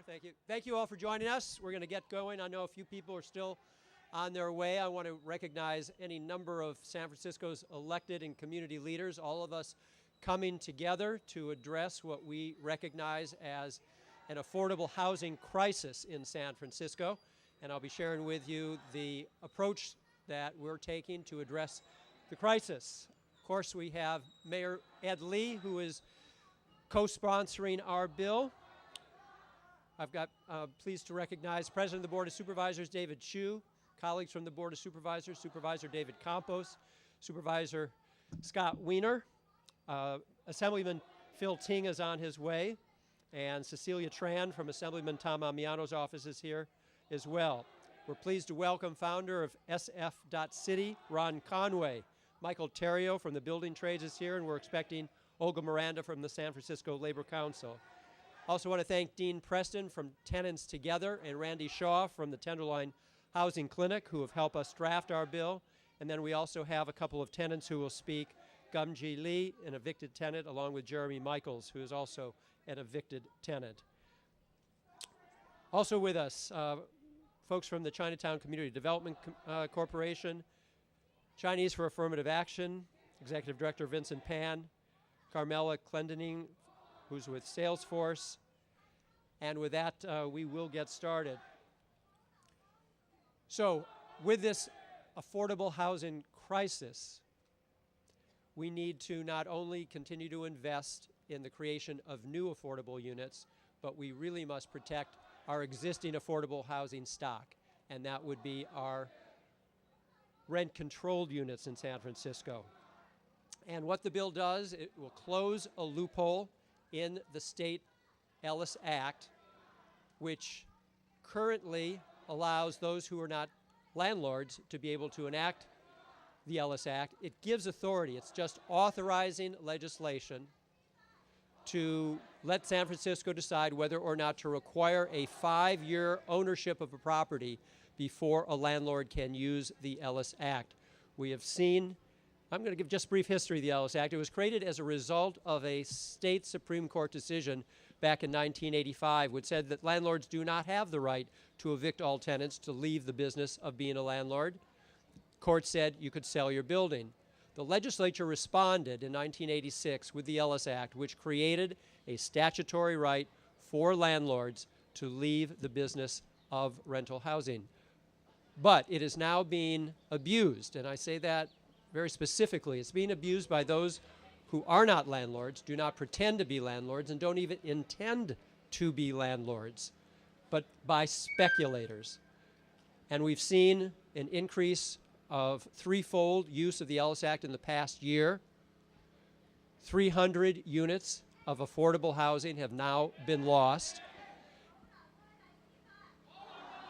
Mayor. Thank you. Thank you all for joining us. We're going to get going. I know a few people are still on their way. I want to recognize any number of San Francisco's elected and community leaders, all of us coming together to address what we recognize as an affordable housing crisis in San Francisco. And I'll be sharing with you the approach that we're taking to address the crisis. Of course, we have Mayor Ed Lee, who is co-sponsoring our bill. I've got pleased to recognize President of the Board of Supervisors, David Chiu, colleagues from the Board of Supervisors, Supervisor David Campos, Supervisor Scott Wiener, Assemblyman Phil Ting is on his way, and Cecilia Tran from Assemblyman Tom Amiano's office is here as well. We're pleased to welcome founder of SF.City, Ron Conway. Michael Terrio from the Building Trades is here, and we're expecting Olga Miranda from the San Francisco Labor Council. Also want to thank Dean Preston from Tenants Together and Randy Shaw from the Tenderloin Housing Clinic, who have helped us draft our bill. And then we also have a couple of tenants who will speak. Gumji Lee, an evicted tenant, along with Jeremy Michaels, who is also an evicted tenant. Also with us, folks from the Chinatown Community Development Corporation, Chinese for Affirmative Action, Executive Director Vincent Pan, Carmela Clendening, who's with Salesforce. And with that, we will get started. So, with this affordable housing crisis, we need to not only continue to invest in the creation of new affordable units, but we really must protect our existing affordable housing stock. And that would be our rent-controlled units in San Francisco. And what the bill does, it will close a loophole in the State Ellis Act, which currently allows those who are not landlords to be able to enact the Ellis Act. It gives authority. It's just authorizing legislation to let San Francisco decide whether or not to require a 5-year ownership of a property before a landlord can use the Ellis Act. We have seen, I'm going to give just brief history of the Ellis Act. It was created as a result of a state Supreme Court decision back in 1985, which said that landlords do not have the right to evict all tenants to leave the business of being a landlord. Court said you could sell your building. The legislature responded in 1986 with the Ellis Act, which created a statutory right for landlords to leave the business of rental housing. But it is now being abused, and I say that very specifically. It's being abused by those who are not landlords, do not pretend to be landlords, and don't even intend to be landlords, but by speculators. And we've seen an increase of threefold use of the Ellis Act in the past year. 300 units of affordable housing have now been lost.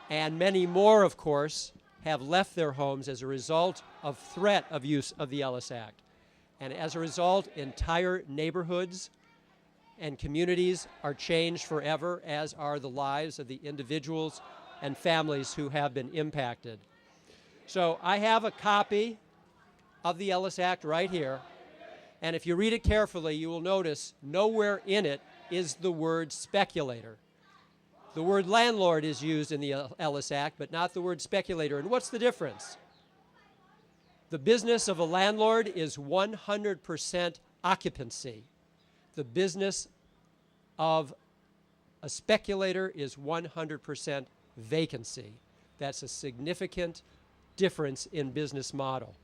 And many more, of course, have left their homes as a result of threat of use of the Ellis Act. And as a result, entire neighborhoods and communities are changed forever, as are the lives of the individuals and families who have been impacted. So I have a copy of the Ellis Act right here, and if you read it carefully, you will notice nowhere in it is the word speculator. The word landlord is used in the Ellis Act, but not the word speculator. And what's the difference? The business of a landlord is 100% occupancy. The business of a speculator is 100% vacancy. That's a significant difference in business model.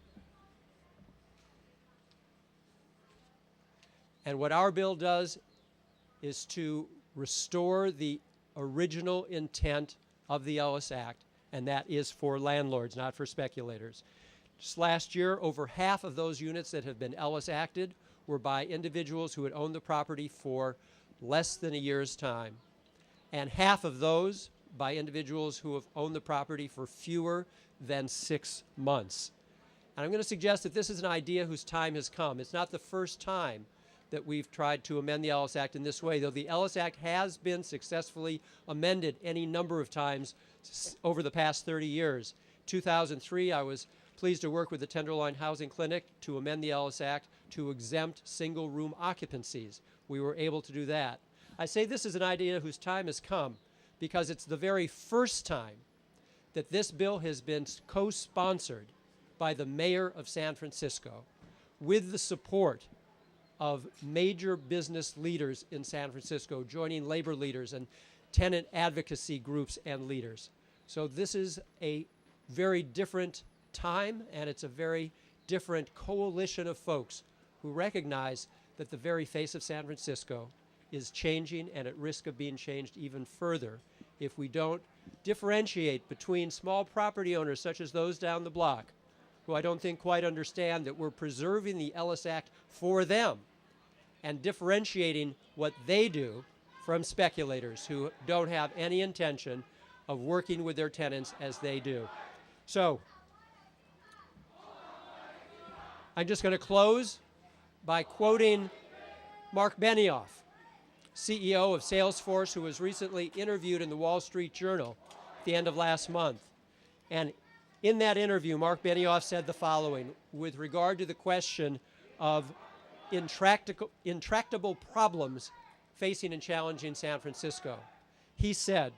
And what our bill does is to restore the original intent of the Ellis Act, and that is for landlords, not for speculators. Just last year, over half of those units that have been Ellis Acted were by individuals who had owned the property for less than a year's time, and half of those by individuals who have owned the property for fewer than 6 months. And I'm going to suggest that this is an idea whose time has come. It's not the first time that we've tried to amend the Ellis Act in this way, though the Ellis Act has been successfully amended any number of times over the past 30 years. 2003, I was pleased to work with the Tenderloin Housing Clinic to amend the Ellis Act to exempt single-room occupancies. We were able to do that. I say this is an idea whose time has come because it's the very first time that this bill has been co-sponsored by the mayor of San Francisco with the support of major business leaders in San Francisco, joining labor leaders and tenant advocacy groups and leaders. So this is a very different time, and it's a very different coalition of folks who recognize that the very face of San Francisco is changing and at risk of being changed even further if we don't differentiate between small property owners such as those down the block, who I don't think quite understand that we're preserving the Ellis Act for them, and differentiating what they do from speculators who don't have any intention of working with their tenants as they do. So I'm just going to close by quoting Mark Benioff, CEO of Salesforce, who was recently interviewed in the Wall Street Journal at the end of last month. And in that interview, Mark Benioff said the following with regard to the question of intractable problems facing and challenging San Francisco. He said,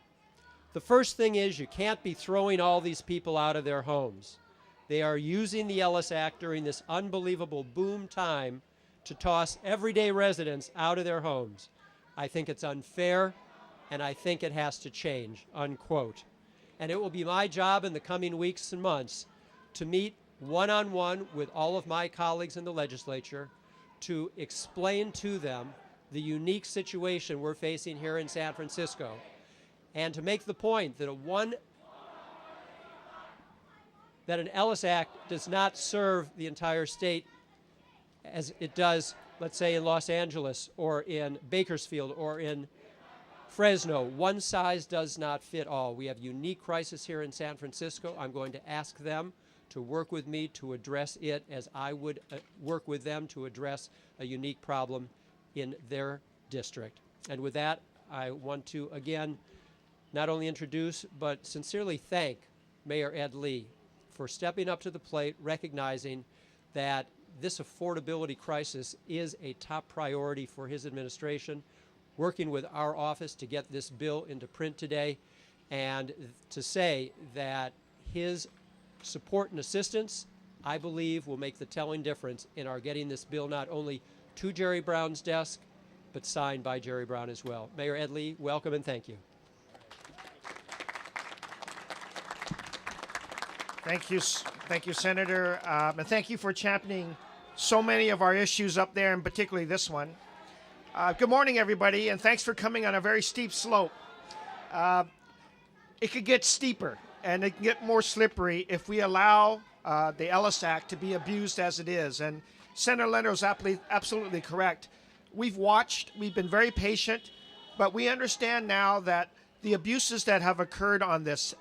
"The first thing is you can't be throwing all these people out of their homes. They are using the Ellis Act during this unbelievable boom time to toss everyday residents out of their homes. I think it's unfair, and I think it has to change," unquote. And it will be my job in the coming weeks and months to meet one-on-one with all of my colleagues in the legislature to explain to them the unique situation we're facing here in San Francisco, and to make the point that an Ellis Act does not serve the entire state as it does, let's say, in Los Angeles or in Bakersfield or in Fresno. One size does not fit all. We have unique crisis here in San Francisco. I'm going to ask them to work with me to address it as I would work with them to address a unique problem in their district. And with that, I want to again not only introduce but sincerely thank Mayor Ed Lee for stepping up to the plate, recognizing that this affordability crisis is a top priority for his administration, working with our office to get this bill into print today, and to say that his support and assistance, I believe, will make the telling difference in our getting this bill not only to Jerry Brown's desk, but signed by Jerry Brown as well. Mayor Ed Lee, welcome and thank you. Thank you, Senator, and thank you for championing so many of our issues up there, and particularly this one. Good morning, everybody, and thanks for coming on a very steep slope. It could get steeper, and it can get more slippery if we allow the Ellis Act to be abused as it is. And Senator Leno is absolutely correct. We've watched, we've been very patient, but we understand now that the abuses that have occurred on this,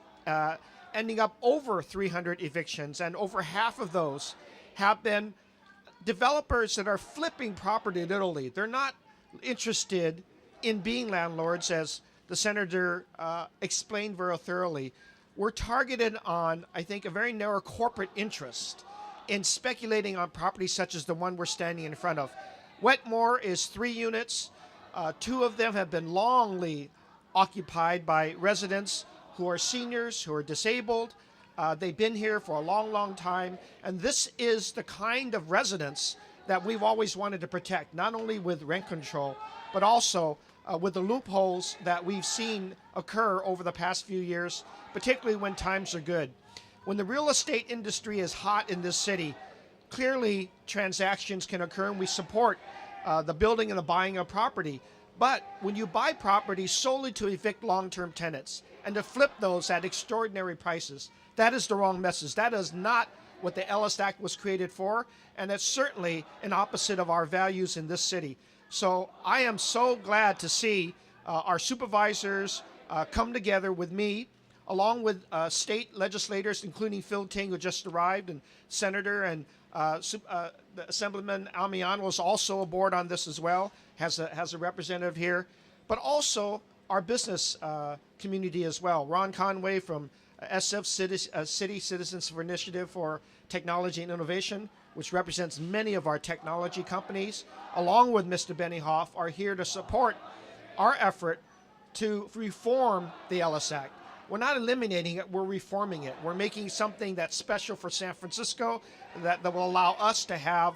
ending up over 300 evictions, and over half of those have been developers that are flipping property literally. They're not interested in being landlords, as the Senator explained very thoroughly. We're targeted on, I think, a very narrow corporate interest in speculating on properties such as the one we're standing in front of. Wetmore is 3 units. 2 of them have been longly occupied by residents who are seniors, who are disabled. They've been here for a long, long time. And this is the kind of residence that we've always wanted to protect, not only with rent control, but also with the loopholes that we've seen occur over the past few years, particularly when times are good. When the real estate industry is hot in this city, clearly transactions can occur, and we support the building and the buying of property. But when you buy property solely to evict long-term tenants and to flip those at extraordinary prices, that is the wrong message. That is not what the Ellis Act was created for, and it's certainly an opposite of our values in this city. So I am so glad to see our supervisors come together with me, along with state legislators, including Phil Ting, who just arrived, and Senator, and the Assemblyman Almiano was also aboard on this as well, has a representative here, but also our business community as well. Ron Conway from SF City Citizens for Initiative for Technology and Innovation, which represents many of our technology companies, along with Mr. Benioff, are here to support our effort to reform the Ellis Act. We're not eliminating it, we're reforming it. We're making something that's special for San Francisco that will allow us to have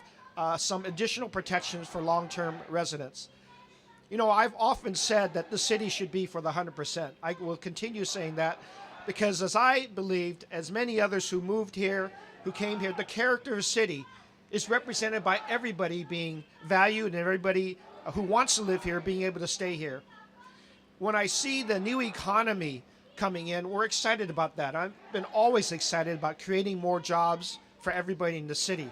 some additional protections for long-term residents. You know, I've often said that the city should be for the 100%. I will continue saying that because as I believed, as many others who moved here, who came here, the character of the city is represented by everybody being valued and everybody who wants to live here being able to stay here. When I see the new economy coming in, we're excited about that. I've been always excited about creating more jobs for everybody in the city.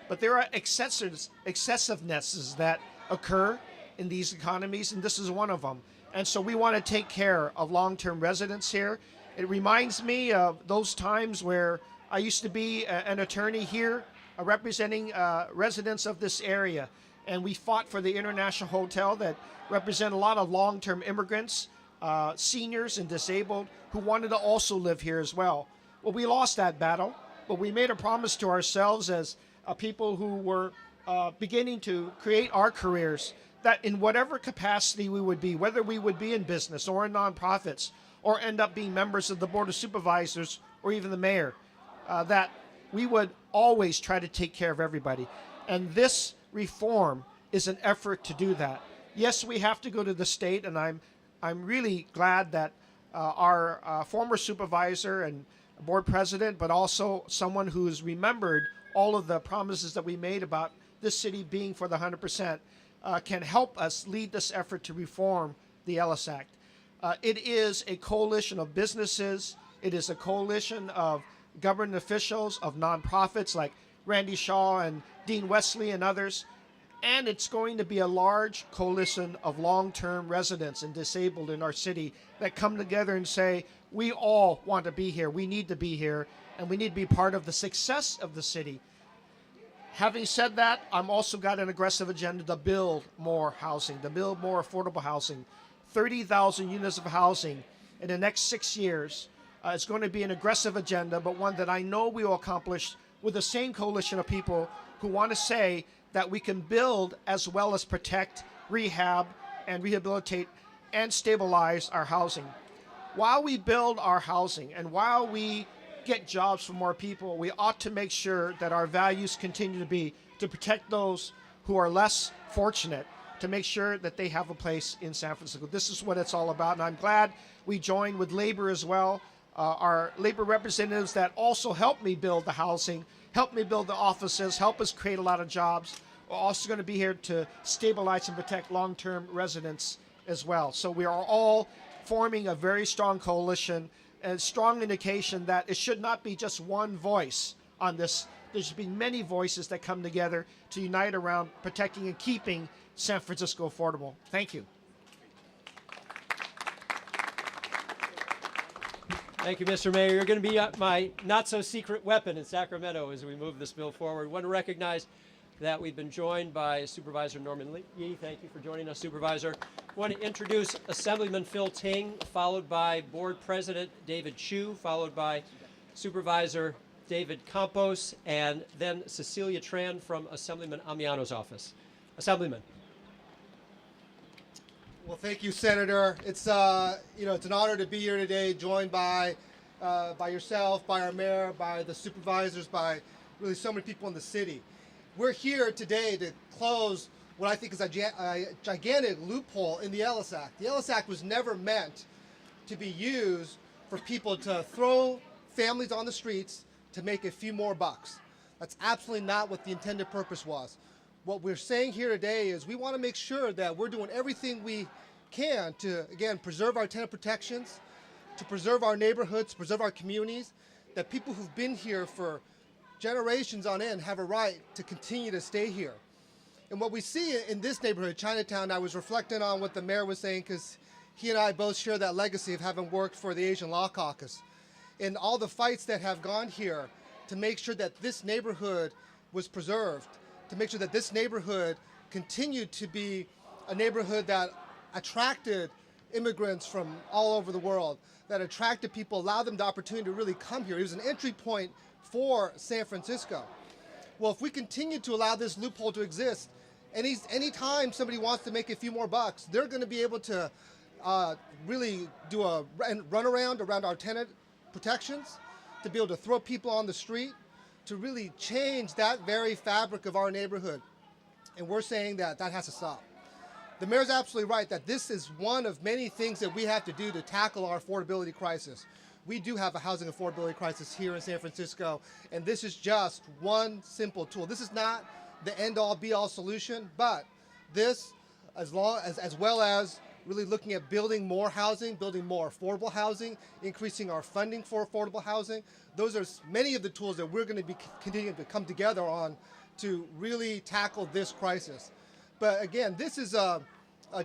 But there are excessivenesses that occur in these economies, and this is one of them. And so we want to take care of long-term residents here. It reminds me of those times where I used to be an attorney here representing residents of this area. And we fought for the International Hotel that represent a lot of long-term immigrants, seniors and disabled who wanted to also live here as well. Well, we lost that battle, but we made a promise to ourselves as people who were beginning to create our careers that in whatever capacity we would be, whether we would be in business or in nonprofits or end up being members of the Board of Supervisors or even the mayor, that we would always try to take care of everybody. And this reform is an effort to do that. Yes, we have to go to the state, and I'm really glad that our former supervisor and board president, but also someone who's remembered all of the promises that we made about this city being for the 100%, can help us lead this effort to reform the Ellis Act. It is a coalition of businesses. It is a coalition of government officials, of nonprofits like Randy Shaw and Dean Wesley and others. And it's going to be a large coalition of long-term residents and disabled in our city that come together and say, we all want to be here, we need to be here, and we need to be part of the success of the city. Having said that, I'm also got an aggressive agenda to build more housing, to build more affordable housing. 30,000 units of housing in the next 6 years. It's going to be an aggressive agenda, but one that I know we will accomplish with the same coalition of people who want to say that we can build as well as protect, rehab, and rehabilitate and stabilize our housing. While we build our housing and while we get jobs for more people, we ought to make sure that our values continue to be to protect those who are less fortunate, to make sure that they have a place in San Francisco. This is what it's all about, and I'm glad we joined with labor as well. Our labor representatives that also helped me build the housing, helped me build the offices, help us create a lot of jobs, are also going to be here to stabilize and protect long-term residents as well. So we are all forming a very strong coalition, and strong indication that it should not be just one voice on this. There should be many voices that come together to unite around protecting and keeping San Francisco affordable. Thank you. Thank you, Mr. Mayor. You're going to be my not-so-secret weapon in Sacramento as we move this bill forward. I want to recognize that we've been joined by Supervisor Norman Yee. Thank you for joining us, Supervisor. I want to introduce Assemblyman Phil Ting, followed by Board President David Chiu, followed by Supervisor David Campos, and then Cecilia Tran from Assemblyman Amiano's office. Assemblyman. Well, thank you, Senator. It's it's an honor to be here today, joined by yourself, by our mayor, by the supervisors, by really so many people in the city. We're here today to close what I think is a gigantic loophole in the Ellis Act. The Ellis Act was never meant to be used for people to throw families on the streets to make a few more bucks. That's absolutely not what the intended purpose was. What we're saying here today is we want to make sure that we're doing everything we can to, again, preserve our tenant protections, to preserve our neighborhoods, preserve our communities, that people who've been here for generations on end have a right to continue to stay here. And what we see in this neighborhood, Chinatown, I was reflecting on what the mayor was saying because he and I both share that legacy of having worked for the Asian Law Caucus. And all the fights that have gone here to make sure that this neighborhood was preserved, to make sure that this neighborhood continued to be a neighborhood that attracted immigrants from all over the world, that attracted people, allowed them the opportunity to really come here. It was an entry point for San Francisco. Well, if we continue to allow this loophole to exist, any time somebody wants to make a few more bucks, they're going to be able to really do a run around our tenant protections, to be able to throw people on the street, to really change that very fabric of our neighborhood. And we're saying that that has to stop. The mayor's absolutely right that this is one of many things that we have to do to tackle our affordability crisis. We do have a housing affordability crisis here in San Francisco, and this is just one simple tool. This is not the end-all, be-all solution, but this, as well as really looking at building more housing, building more affordable housing, increasing our funding for affordable housing, those are many of the tools that we're going to be continuing to come together on to really tackle this crisis. But again, this is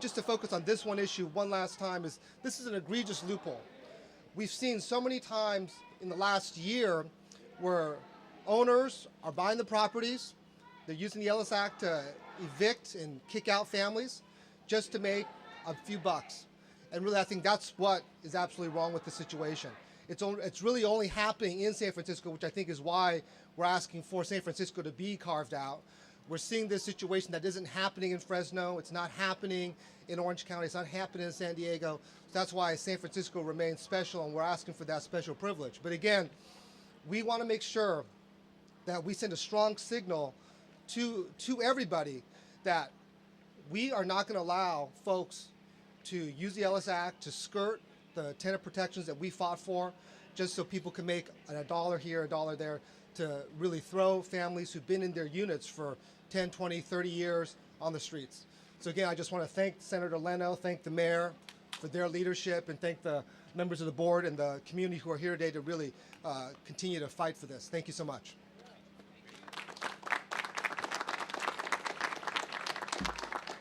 just to focus on this one issue one last time, is this is an egregious loophole. We've seen so many times in the last year where owners are buying the properties, they're using the Ellis Act to evict and kick out families just to make a few bucks. And really, I think that's what is absolutely wrong with the situation. It's really only happening in San Francisco, which I think is why we're asking for San Francisco to be carved out. We're seeing this situation that isn't happening in Fresno. It's not happening in Orange County. It's not happening in San Diego. So that's why San Francisco remains special, and we're asking for that special privilege. But again, we want to make sure that we send a strong signal to everybody that we are not going to allow folks to use the Ellis Act to skirt the tenant protections that we fought for, just so people can make a dollar here, a dollar there, to really throw families who've been in their units for 10, 20, 30 years on the streets. So again, I just want to thank Senator Leno, thank the mayor for their leadership, and thank the members of the board and the community who are here today to really continue to fight for this. Thank you so much.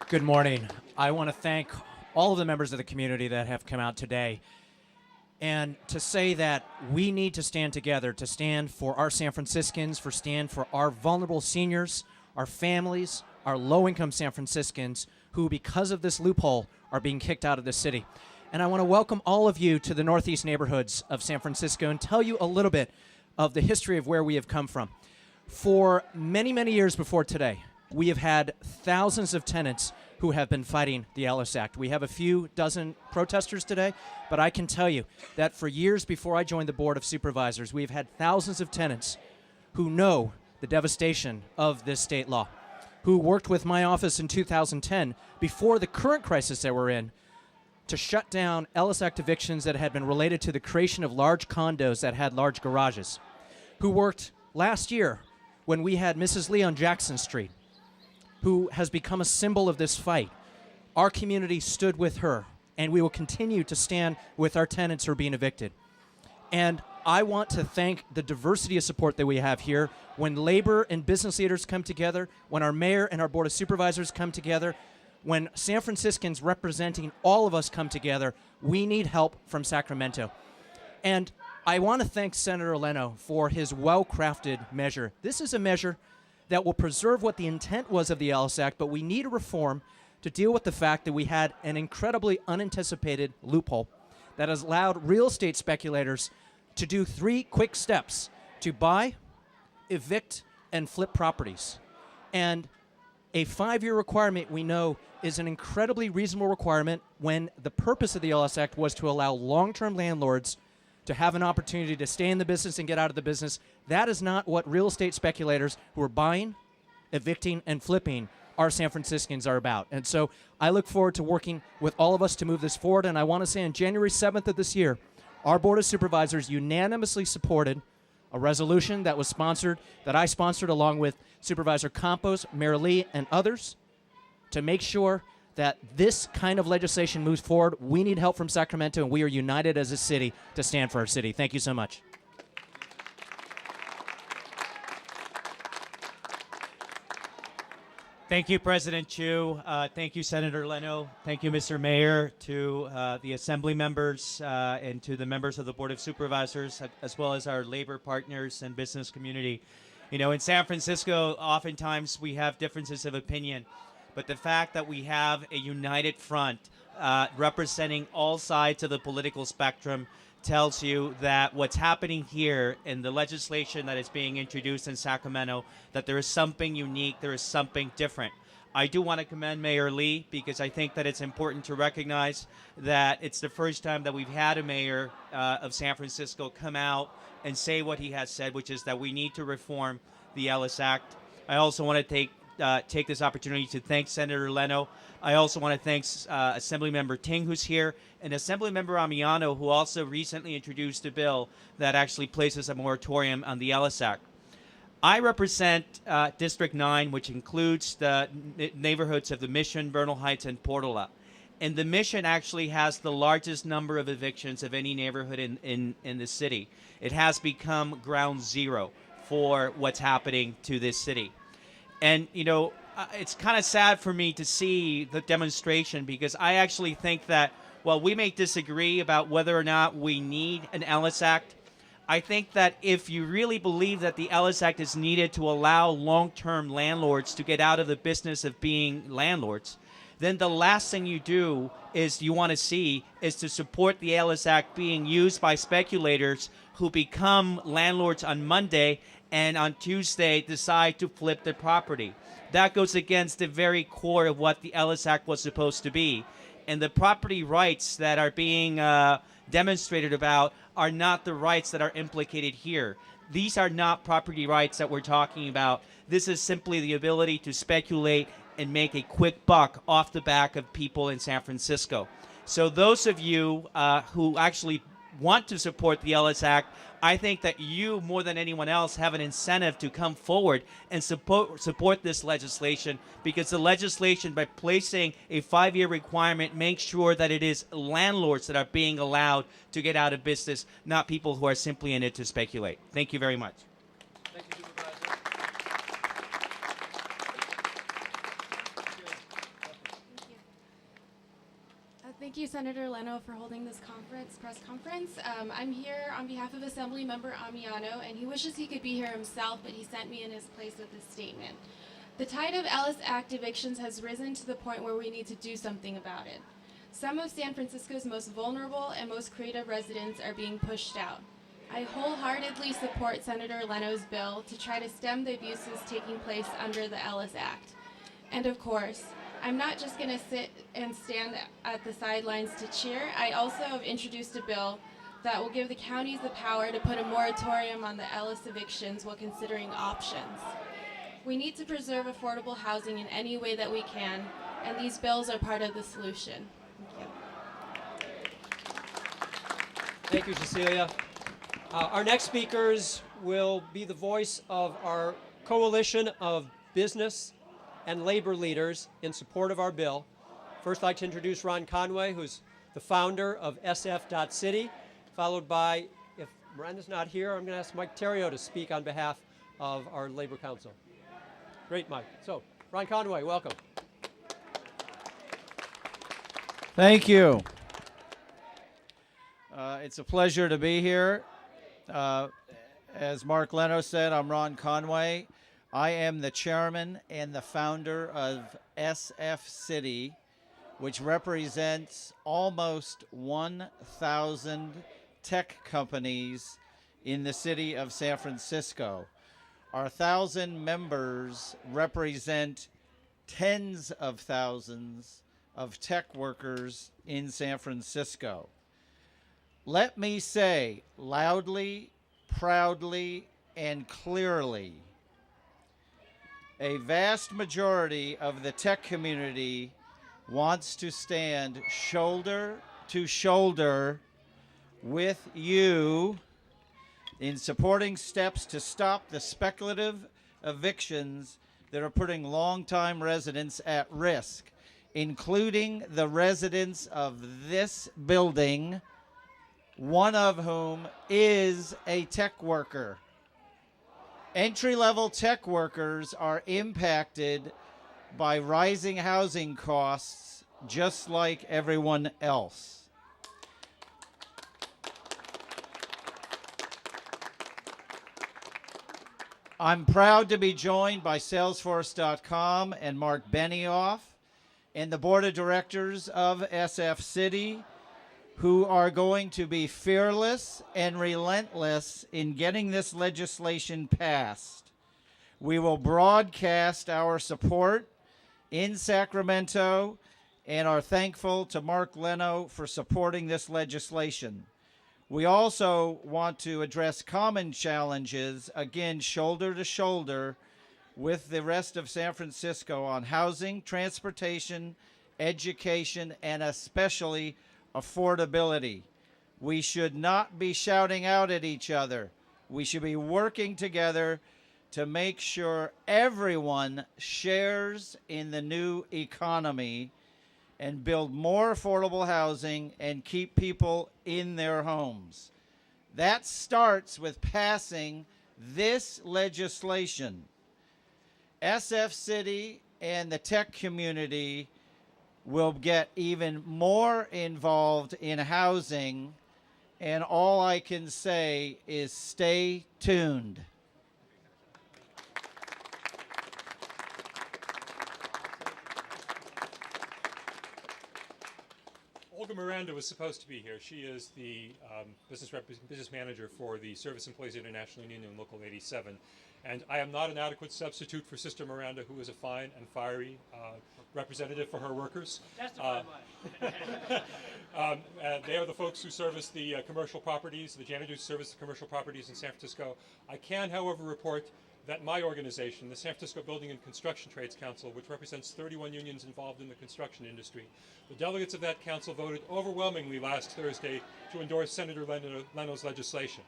Good morning. I want to thank all of the members of the community that have come out today, and to say that we need to stand together, to stand for our San Franciscans, stand for our vulnerable seniors, our families, our low-income San Franciscans who, because of this loophole, are being kicked out of the city. And I want to welcome all of you to the northeast neighborhoods of San Francisco and tell you a little bit of the history of where we have come from. For many, many years before today, we have had thousands of tenants who have been fighting the Ellis Act. We have a few dozen protesters today, but I can tell you that for years before I joined the Board of Supervisors, we've had thousands of tenants who know the devastation of this state law, who worked with my office in 2010, before the current crisis that we're in, to shut down Ellis Act evictions that had been related to the creation of large condos that had large garages, who worked last year when we had Mrs. Lee on Jackson Street, who has become a symbol of this fight. Our community stood with her, and we will continue to stand with our tenants who are being evicted. And I want to thank the diversity of support that we have here. When labor and business leaders come together, when our mayor and our Board of Supervisors come together, when San Franciscans representing all of us come together, we need help from Sacramento. And I want to thank Senator Leno for his well-crafted measure. This is a measure that will preserve what the intent was of the Ellis Act, but we need a reform to deal with the fact that we had an incredibly unanticipated loophole that has allowed real estate speculators to do 3 quick steps: to buy, evict, and flip properties. And a 5-year requirement, we know, is an incredibly reasonable requirement when the purpose of the Ellis Act was to allow long-term landlords to have an opportunity to stay in the business and get out of the business. That is not what real estate speculators who are buying, evicting, and flipping our San Franciscans are about. And so I look forward to working with all of us to move this forward. And I want to say on January 7th of this year, our Board of Supervisors unanimously supported a resolution that was sponsored, that I sponsored along with Supervisor Campos, Mayor Lee, and others, to make sure that this kind of legislation moves forward. We need help from Sacramento, and we are united as a city to stand for our city. Thank you so much. Thank you, President Chiu. Thank you, Senator Leno. Thank you, Mr. Mayor, to the Assembly members and to the members of the Board of Supervisors, as well as our labor partners and business community. You know, in San Francisco, oftentimes we have differences of opinion, but the fact that we have a united front representing all sides of the political spectrum tells you that what's happening here in the legislation that is being introduced in Sacramento, that there is something unique, there is something different. I do want to commend Mayor Lee because I think that it's important to recognize that it's the first time that we've had a mayor of San Francisco come out and say what he has said, which is that we need to reform the Ellis Act. I also want to take this opportunity to thank Senator Leno. I also want to thank Assemblymember Ting, who's here, and Assemblymember Amiano, who also recently introduced a bill that actually places a moratorium on the Ellis Act. I represent District 9, which includes the neighborhoods of the Mission, Vernal Heights, and Portola. And the Mission actually has the largest number of evictions of any neighborhood in the city. It has become ground zero for what's happening to this city. And, you know, it's kind of sad for me to see the demonstration because I actually think that while we may disagree about whether or not we need an Ellis Act, I think that if you really believe that the Ellis Act is needed to allow long-term landlords to get out of the business of being landlords, then the last thing you do is you want to see is to support the Ellis Act being used by speculators who become landlords on Monday and on Tuesday decide to flip the property. That goes against the very core of what the Ellis Act was supposed to be. And the property rights that are being demonstrated about are not the rights that are implicated here. These are not property rights that we're talking about. This is simply the ability to speculate and make a quick buck off the back of people in San Francisco. So those of you who actually want to support the Ellis Act, I think that you, more than anyone else, have an incentive to come forward and support this legislation because the legislation, by placing a 5-year requirement, makes sure that it is landlords that are being allowed to get out of business, not people who are simply in it to speculate. Thank you very much. Thank you, Supervisor. Thank you, Senator Leno, for holding this press conference. I'm here on behalf of Assemblymember Amiano, and he wishes he could be here himself, but he sent me in his place with this statement. The tide of Ellis Act evictions has risen to the point where we need to do something about it. Some of San Francisco's most vulnerable and most creative residents are being pushed out. I wholeheartedly support Senator Leno's bill to try to stem the abuses taking place under the Ellis Act. And of course, I'm not just going to sit and stand at the sidelines to cheer. I also have introduced a bill that will give the counties the power to put a moratorium on the Ellis evictions while considering options. We need to preserve affordable housing in any way that we can, and these bills are part of the solution. Thank you, Cecilia. Our next speakers will be the voice of our coalition of business and labor leaders in support of our bill. First, I'd like to introduce Ron Conway, who's the founder of SF.City, followed by, if Miranda's not here, I'm going to ask Mike Terrio to speak on behalf of our Labor Council. Great, Mike. So, Ron Conway, welcome. Thank you. It's a pleasure to be here. As Mark Leno said, I'm Ron Conway. I am the chairman and the founder of SF City, which represents almost 1,000 tech companies in the city of San Francisco. Our 1,000 members represent tens of thousands of tech workers in San Francisco. Let me say loudly, proudly, and clearly, a vast majority of the tech community wants to stand shoulder to shoulder with you in supporting steps to stop the speculative evictions that are putting longtime residents at risk, including the residents of this building, one of whom is a tech worker. Entry-level tech workers are impacted by rising housing costs just like everyone else. I'm proud to be joined by Salesforce.com and Mark Benioff and the board of directors of SF City, who are going to be fearless and relentless in getting this legislation passed. We will broadcast our support in Sacramento and are thankful to Mark Leno for supporting this legislation. We also want to address common challenges, again, shoulder to shoulder with the rest of San Francisco on housing, transportation, education, and especially affordability. We should not be shouting out at each other. We should be working together to make sure everyone shares in the new economy and build more affordable housing and keep people in their homes. That starts with passing this legislation. SF City and the tech community will get even more involved in housing, and all I can say is stay tuned. Olga Miranda was supposed to be here. She is the business manager for the Service Employees International Union Local 87. And I am not an adequate substitute for Sister Miranda, who is a fine and fiery representative for her workers. They are the folks who service the commercial properties, the janitors who service the commercial properties in San Francisco. I can, however, report that my organization, the San Francisco Building and Construction Trades Council, which represents 31 unions involved in the construction industry, the delegates of that council voted overwhelmingly last Thursday to endorse Senator Leno's legislation.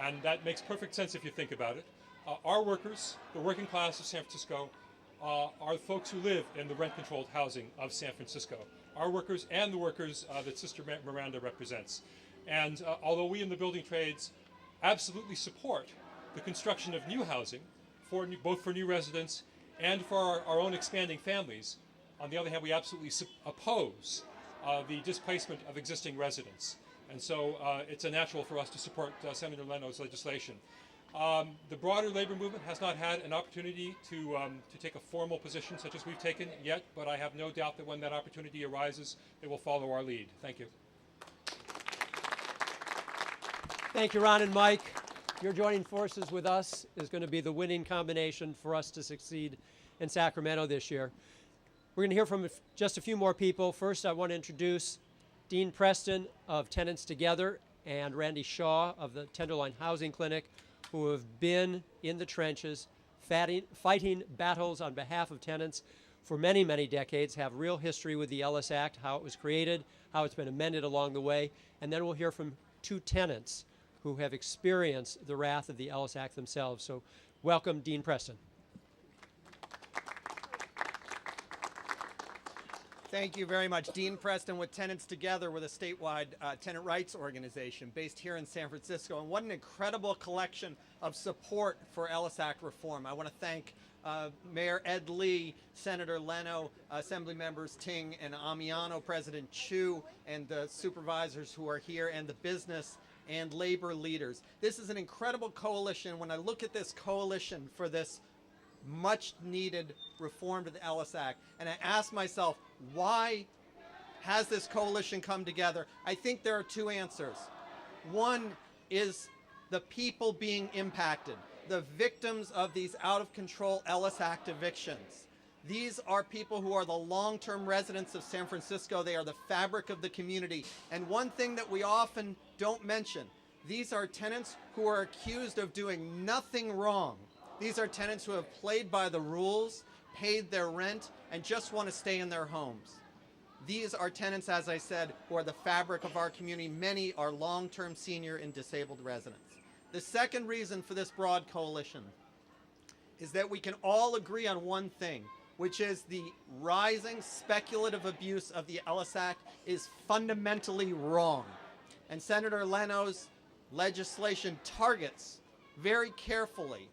And that makes perfect sense if you think about it. Our workers, the working class of San Francisco, are folks who live in the rent-controlled housing of San Francisco. Our workers and the workers that Sister Miranda represents. And although we in the building trades absolutely support the construction of new housing, both for new residents and for our own expanding families, on the other hand, we absolutely oppose the displacement of existing residents. And so it's a natural for us to support Senator Leno's legislation. The broader labor movement has not had an opportunity to take a formal position such as we've taken yet, but I have no doubt that when that opportunity arises, they will follow our lead. Thank you. Thank you, Ron and Mike. Your joining forces with us is going to be the winning combination for us to succeed in Sacramento this year. We're going to hear from just a few more people. First, I want to introduce Dean Preston of Tenants Together and Randy Shaw of the Tenderloin Housing Clinic, who have been in the trenches fighting battles on behalf of tenants for many, many decades, have real history with the Ellis Act, how it was created, how it's been amended along the way. And then we'll hear from two tenants who have experienced the wrath of the Ellis Act themselves. So welcome, Dean Preston. Thank you very much. Dean Preston with Tenants Together. We're the statewide tenant rights organization based here in San Francisco. And what an incredible collection of support for Ellis Act reform. I want to thank Mayor Ed Lee, Senator Leno, Assembly members Ting and Amiano, President Chiu, and the supervisors who are here, and the business and labor leaders. This is an incredible coalition. When I look at this coalition for this much needed reform to the Ellis Act, and I ask myself, why has this coalition come together? I think there are two answers. One is the people being impacted, the victims of these out-of-control Ellis Act evictions. These are people who are the long-term residents of San Francisco. They are the fabric of the community. And one thing that we often don't mention, these are tenants who are accused of doing nothing wrong. These are tenants who have played by the rules, paid their rent, and just want to stay in their homes. These are tenants, as I said, who are the fabric of our community. Many are long-term senior and disabled residents. The second reason for this broad coalition is that we can all agree on one thing, which is the rising speculative abuse of the Ellis Act is fundamentally wrong. And Senator Leno's legislation targets very carefully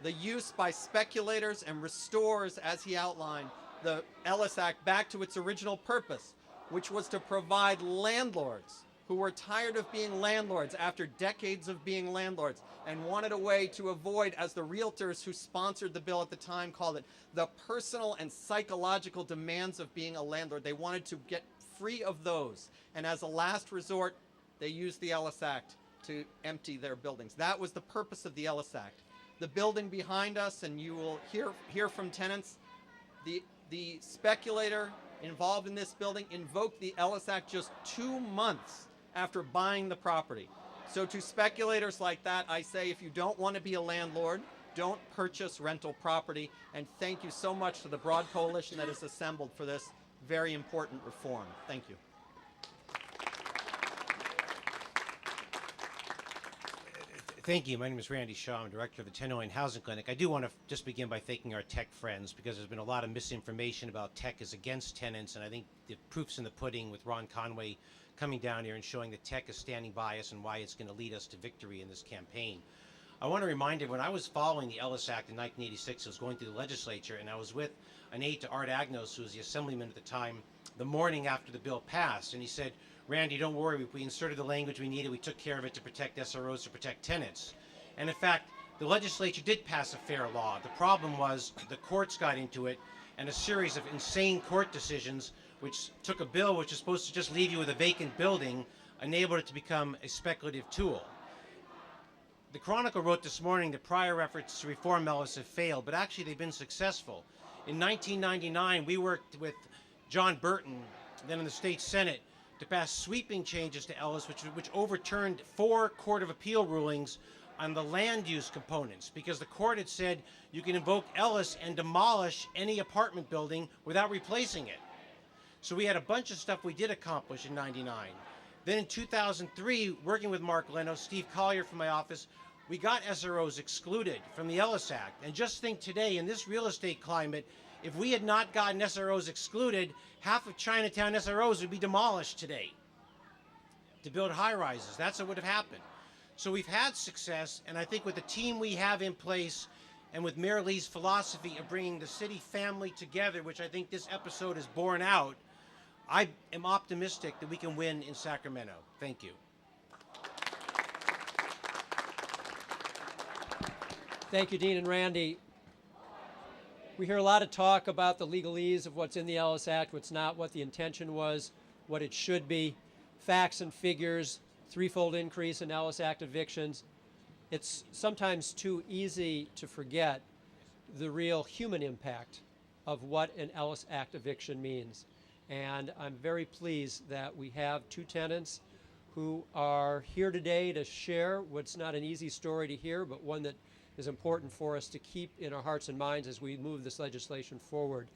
the use by speculators and restores, as he outlined, the Ellis Act back to its original purpose, which was to provide landlords who were tired of being landlords after decades of being landlords and wanted a way to avoid, as the realtors who sponsored the bill at the time called it, the personal and psychological demands of being a landlord. They wanted to get free of those. And as a last resort, they used the Ellis Act to empty their buildings. That was the purpose of the Ellis Act. The building behind us, and you will hear from tenants, the speculator involved in this building invoked the Ellis Act just 2 months after buying the property. So to speculators like that, I say, if you don't want to be a landlord, don't purchase rental property. And thank you so much to the broad coalition that is assembled for this very important reform. Thank you. Thank you. My name is Randy Shaw. I'm director of the 1009 Housing Clinic. I do want to just begin by thanking our tech friends, because there's been a lot of misinformation about tech is against tenants, and I think the proof's in the pudding with Ron Conway coming down here and showing that tech is standing by us and why it's going to lead us to victory in this campaign. I want to remind everyone, I was following the Ellis Act in 1986. I was going through the legislature, and I was with an aide to Art Agnos, who was the assemblyman at the time, the morning after the bill passed, and he said, Randy, don't worry, we inserted the language we needed. We took care of it to protect SROs, to protect tenants. And in fact, the legislature did pass a fair law. The problem was the courts got into it, and a series of insane court decisions which took a bill which is supposed to just leave you with a vacant building, enabled it to become a speculative tool. The Chronicle wrote this morning that prior efforts to reform Ellis have failed, but actually they've been successful. In 1999, we worked with John Burton, then in the State Senate, to pass sweeping changes to Ellis, which overturned 4 Court of Appeal rulings on the land use components, because the court had said you can invoke Ellis and demolish any apartment building without replacing it. So we had a bunch of stuff we did accomplish in '99. Then in 2003, working with Mark Leno, Steve Collier from my office, we got SROs excluded from the Ellis Act. And just think today, in this real estate climate, if we had not gotten SROs excluded, half of Chinatown SROs would be demolished today to build high-rises. That's what would have happened. So we've had success, and I think with the team we have in place and with Mayor Lee's philosophy of bringing the city family together, which I think this episode has borne out, I am optimistic that we can win in Sacramento. Thank you. Thank you, Dean and Randy. We hear a lot of talk about the legalese of what's in the Ellis Act, what's not, what the intention was, what it should be, facts and figures, threefold increase in Ellis Act evictions. It's sometimes too easy to forget the real human impact of what an Ellis Act eviction means. And I'm very pleased that we have 2 tenants who are here today to share what's not an easy story to hear, but one that is important for us to keep in our hearts and minds as we move this legislation forward.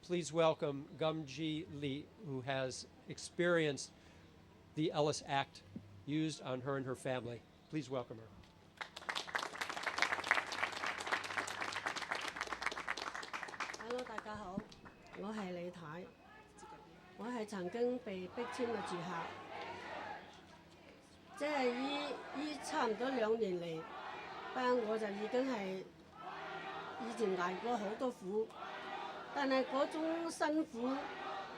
Please welcome Gumji Lee, who has experienced the Ellis Act used on her and her family. Please welcome her. Hello， 大家好，我係李太，我係曾經被逼遷嘅住客，即係依差唔多2年嚟。我就已經係以前捱過好多苦，但係嗰種辛苦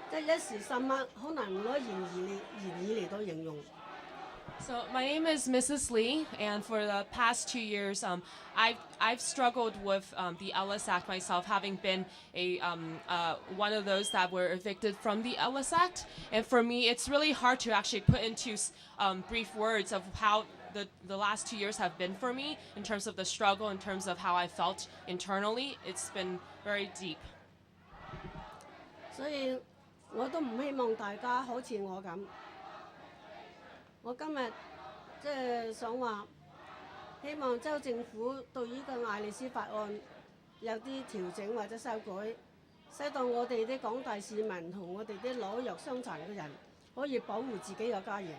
即係一時三刻，好難攞言語嚟到形容。So my name is Mrs. Lee, and for the past 2 years, I've struggled with the Ellis Act myself, having been one of those that were evicted from the Ellis Act. And for me, it's really hard to actually put into brief words of how the last 2 years have been for me in terms of the struggle, in terms of how I felt internally. It's been very deep. 所以我都唔希望大家好似我咁。我今日即係想話，希望州政府對呢個艾利斯法案有啲調整或者修改，使到我哋啲廣大市民同我哋啲老弱傷殘嘅人可以保護自己嘅家園。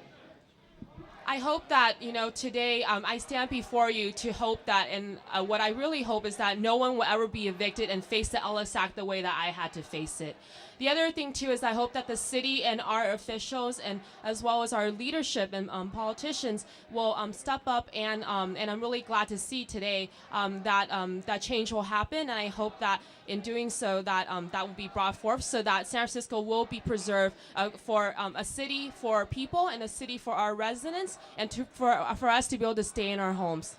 I hope that, today I stand before you to hope that, and what I really hope is that no one will ever be evicted and face the Ellis Act the way that I had to face it. The other thing, too, is I hope that the city and our officials, and as well as our leadership and politicians, will step up, and I'm really glad to see today that change will happen, and I hope that in doing so that will be brought forth so that San Francisco will be preserved for a city for people and a city for our residents, and for us to be able to stay in our homes.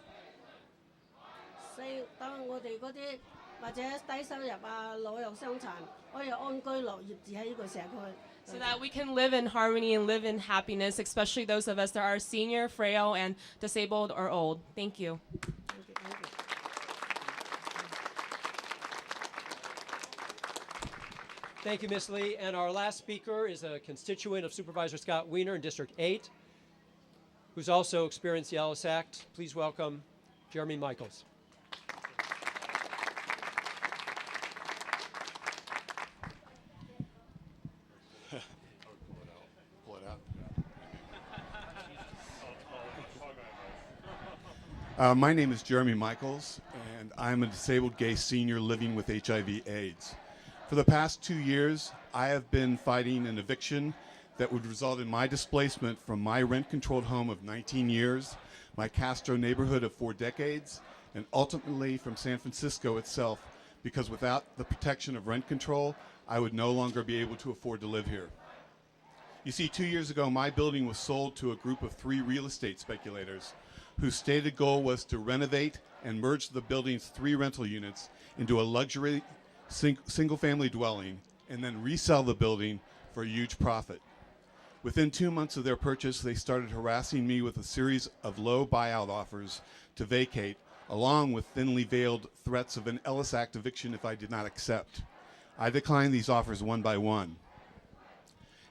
所以當我哋嗰啲或者低收入啊、老弱傷殘可以安居樂業住喺呢個社區。So that we can live in harmony and live in happiness, especially those of us that are senior, frail, and disabled or old. Thank you. Thank you, Ms. Lee. And our last speaker is a constituent of Supervisor Scott Wiener in District 8, who's also experienced the Ellis Act. Please welcome Jeremy Michaels. My name is Jeremy Michaels, and I'm a disabled gay senior living with HIV/AIDS. For the past 2 years, I have been fighting an eviction that would result in my displacement from my rent-controlled home of 19 years, my Castro neighborhood of 4 decades, and ultimately from San Francisco itself, because without the protection of rent control, I would no longer be able to afford to live here. You see, 2 years ago, my building was sold to a group of 3 real estate speculators whose stated goal was to renovate and merge the building's 3 rental units into a luxury single-family dwelling and then resell the building for a huge profit. Within 2 months of their purchase, they started harassing me with a series of low buyout offers to vacate, along with thinly veiled threats of an Ellis Act eviction if I did not accept. I declined these offers one by one.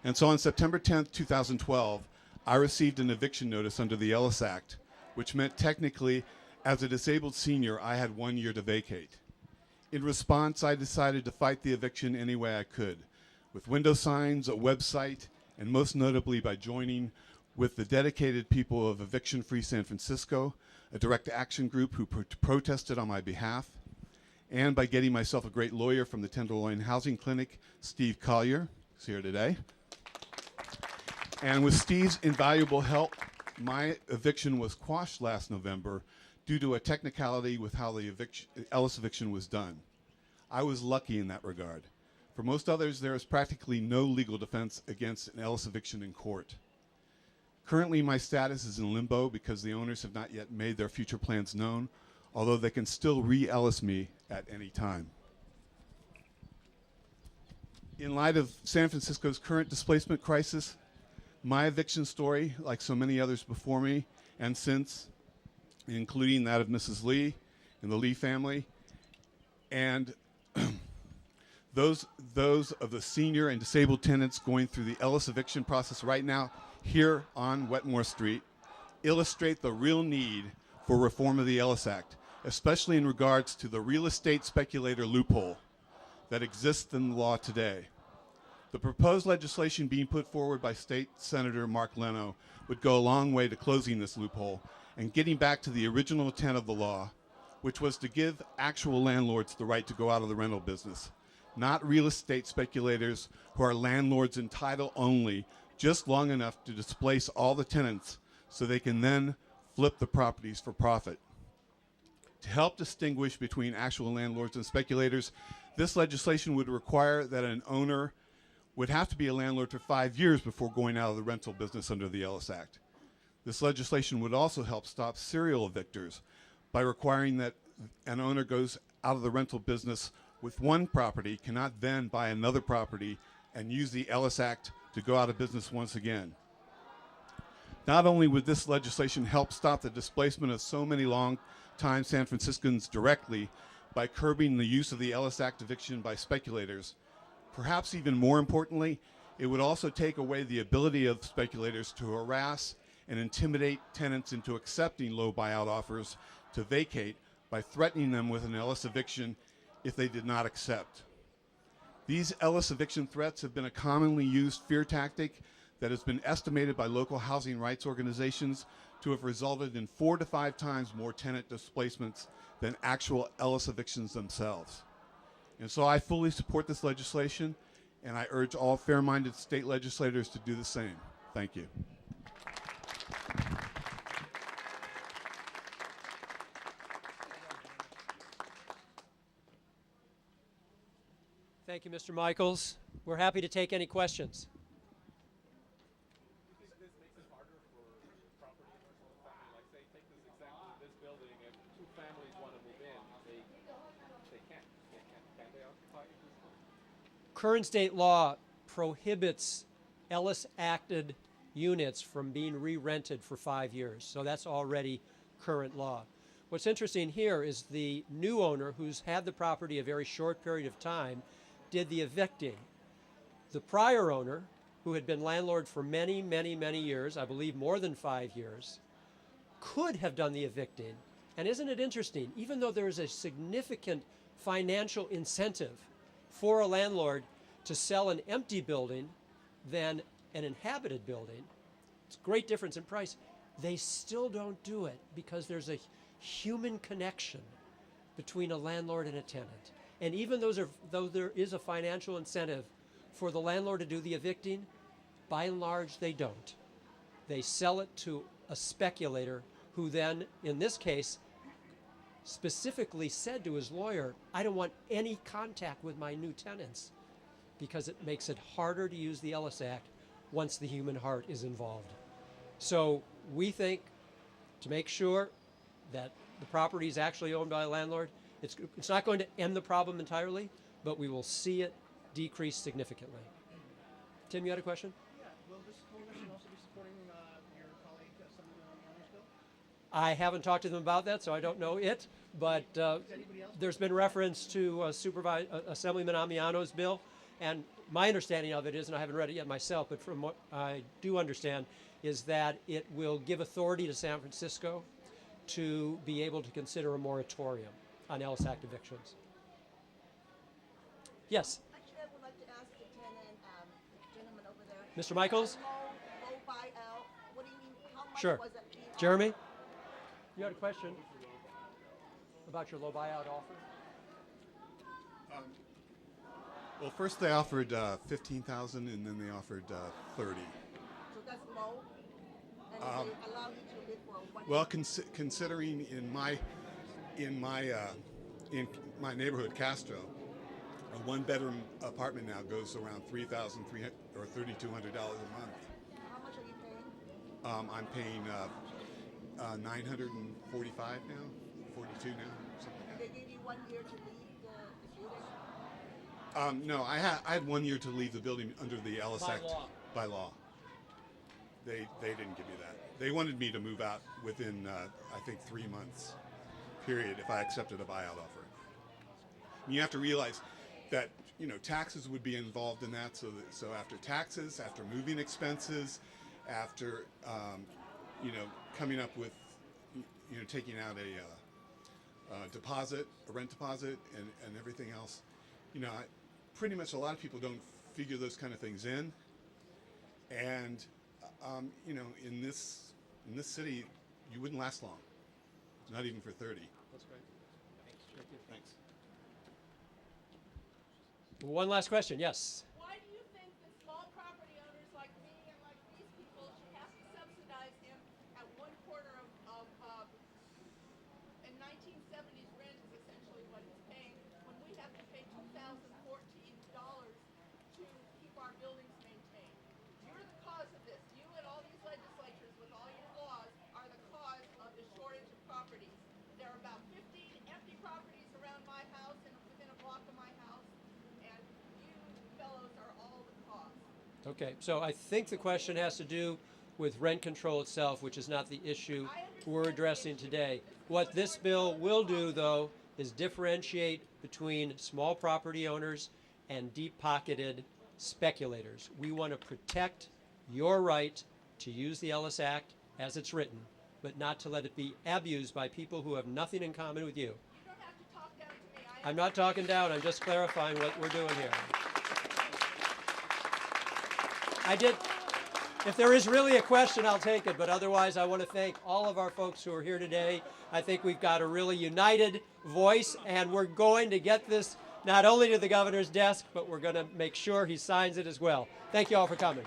And so on September 10th, 2012, I received an eviction notice under the Ellis Act, which meant technically, as a disabled senior, I had 1 year to vacate. In response, I decided to fight the eviction any way I could, with window signs, a website, and most notably by joining with the dedicated people of Eviction Free San Francisco, a direct action group who protested on my behalf, and by getting myself a great lawyer from the Tenderloin Housing Clinic, Steve Collier, who's here today. And with Steve's invaluable help, my eviction was quashed last November due to a technicality with how the Ellis eviction was done. I was lucky in that regard. For most others, there is practically no legal defense against an Ellis eviction in court. Currently, my status is in limbo because the owners have not yet made their future plans known, although they can still re-Ellis me at any time. In light of San Francisco's current displacement crisis, my eviction story, like so many others before me and since, including that of Mrs. Lee and the Lee family, and those of the senior and disabled tenants going through the Ellis eviction process right now here on Wetmore Street, illustrate the real need for reform of the Ellis Act, especially in regards to the real estate speculator loophole that exists in the law today. The proposed legislation being put forward by State Senator Mark Leno would go a long way to closing this loophole and getting back to the original intent of the law, which was to give actual landlords the right to go out of the rental business, not real estate speculators who are landlords in title only, just long enough to displace all the tenants so they can then flip the properties for profit. To help distinguish between actual landlords and speculators, this legislation would require that an owner would have to be a landlord for 5 years before going out of the rental business under the Ellis Act. This legislation would also help stop serial evictors by requiring that an owner goes out of the rental business with one property, cannot then buy another property and use the Ellis Act to go out of business once again. Not only would this legislation help stop the displacement of so many long-time San Franciscans directly by curbing the use of the Ellis Act eviction by speculators, perhaps even more importantly, it would also take away the ability of speculators to harass and intimidate tenants into accepting low buyout offers to vacate by threatening them with an Ellis eviction if they did not accept. These Ellis eviction threats have been a commonly used fear tactic that has been estimated by local housing rights organizations to have resulted in 4 to 5 times more tenant displacements than actual Ellis evictions themselves. And so I fully support this legislation, and I urge all fair-minded state legislators to do the same. Thank you. Thank you, Mr. Michaels. We're happy to take any questions. Current state law prohibits Ellis Acted units from being re-rented for 5 years, so that's already current law. What's interesting here is the new owner, who's had the property a very short period of time, did the evicting. The prior owner, who had been landlord for many, many, many years, I believe more than 5 years, could have done the evicting. And isn't it interesting, even though there is a significant financial incentive for a landlord to sell an empty building than an inhabited building, it's a great difference in price, they still don't do it because there's a human connection between a landlord and a tenant. And even though there is a financial incentive for the landlord to do the evicting, by and large they don't. They sell it to a speculator who then, in this case, specifically said to his lawyer, I don't want any contact with my new tenants because it makes it harder to use the Ellis Act once the human heart is involved. So we think, to make sure that the property is actually owned by a landlord, it's not going to end the problem entirely, but we will see it decrease significantly. Tim, you had a question? Yeah. Will this coalition also be supporting your colleague, Assemblymember Mark Leno? I haven't talked to them about that, so I don't know it, but there's been reference to Assemblyman Amiano's bill, and my understanding of it is, and I haven't read it yet myself, but from what I do understand, is that it will give authority to San Francisco to be able to consider a moratorium on Ellis Act evictions. Yes? Actually, I would like to ask the tenant, gentleman over there. Mr. Michaels? Low buyout. What do you mean? How much Sure. was it being Jeremy? You had a question about your low buyout offer? Well, first they offered 15,000, and then they offered 30. So that's low? And they allow you to live for 1 Well, considering in my neighborhood, Castro, a one-bedroom apartment now goes around $3,300 or $3,200 a month. How much are you paying? I'm paying 945 now, 42 now, something like They gave you 1 year to leave the building? No, I had 1 year to leave the building under the Ellis Act. By law. They didn't give me that. They wanted me to move out within, I think, 3 months, period, if I accepted a buyout offer. And you have to realize that, taxes would be involved in that. So after taxes, after moving expenses, after, coming up with, taking out a deposit, a rent deposit, and everything else, pretty much a lot of people don't figure those kind of things in. And, in this city, you wouldn't last long, not even for 30. That's great. Thanks. One last question, yes. Why do you think that small property owners like me and like these people should have to subsidize him at one quarter of in 1970s rent is essentially what he's paying when we have to pay $2,014 to keep our buildings maintained? You're the cause of this. You and all these legislatures with all your laws are the cause of the shortage of properties. There are about 15 empty properties around my house and within a block of my house. Okay, so I think the question has to do with rent control itself, which is not the issue we're addressing today. What this bill will do, though, is differentiate between small property owners and deep-pocketed speculators. We want to protect your right to use the Ellis Act as it's written, but not to let it be abused by people who have nothing in common with you. You don't have to talk down to me. I'm not talking down, I'm just clarifying what we're doing here. If there is really a question, I'll take it, but otherwise I want to thank all of our folks who are here today. I think we've got a really united voice, and we're going to get this not only to the governor's desk, but we're going to make sure he signs it as well. Thank you all for coming.